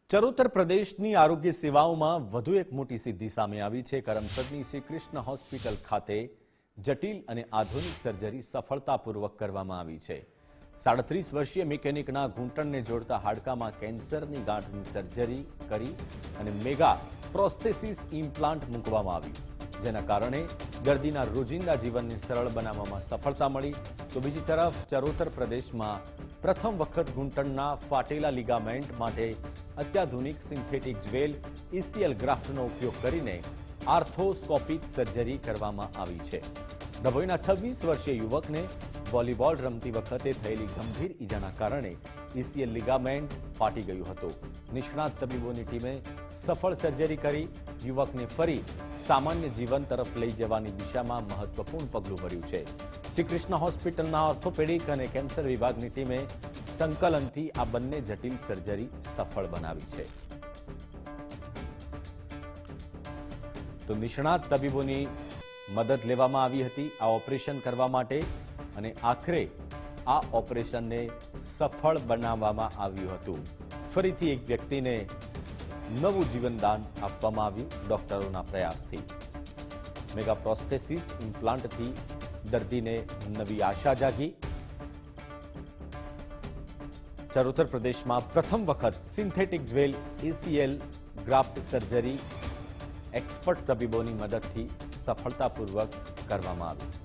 ચરોતર પ્રદેશની આરોગ્ય સેવાઓમાં વધુ એક મોટી સિદ્ધિ સામે આવી છે। કરમસદની શ્રી કૃષ્ણ હોસ્પિટલ ખાતે જટિલ અને આધુનિક સર્જરી સફળતાપૂર્વક કરવામાં આવી છે। 37 વર્ષીય મિકેનિકના ઘૂંટણને જોડતા હાડકામાં કેન્સરની ગાંઠની સર્જરી કરી અને મેગા પ્રોસ્થેસિસ ઇમ્પ્લાન્ટ મૂકવામાં આવ્યું, જેના કારણે દર્દીના રોજિંદા જીવનને સરળ બનાવવામાં સફળતા મળી। તો બીજી તરફ ચરોતર પ્રદેશમાં પ્રથમ વખત ઘૂંટણના ફાટેલા લિગામેન્ટ માટે અત્યાધુનિક સિન્થેટિક જ્વેલ ECL ગ્રાફ્ટનો ઉપયોગ કરીને આર્થોસ્કોપિક સર્જરી કરવામાં આવી છે। ડભોઈના 26 વર્ષીય યુવકને વોલીબોલ રમતી વખતે થયેલી ગંભીર ઈજાના કારણે ECL લિગામેન્ટ ફાટી ગયું હતું। નિષ્ણાત તબીબોની ટીમે સફળ સર્જરી કરી યુવકને ફરી સામાન્ય જીવન તરફ લઈ જવાની દિશામાં મહત્વપૂર્ણ પગલું ભર્યું છે। શ્રી કૃષ્ણ હોસ્પિટલના ઓર્થોપેડિક અને કેન્સર વિભાગની ટીમે સંકલનથી આ બંને જટિલ સર્જરી સફળ બનાવી છે। તો નિષ્ણાત તબીબોની મદદ લેવામાં આવી હતી આ ઓપરેશન કરવા માટે અને આખરે આ ઓપરેશનને સફળ બનાવવામાં આવ્યું હતું। ફરીથી એક વ્યક્તિને નવું જીવનદાન આપવામાં આવ્યું ડોક્ટરોના પ્રયાસથી। મેગા પ્રોસ્થેસિસ ઇમ્પ્લાન્ટથી દર્દીને નવી આશા જાગી। ચરોતર પ્રદેશમાં પ્રથમ વખત synthetic jewel ECL graft surgery expert તબીબોની મદદથી સફળતાપૂર્વક કરવામાં આવી।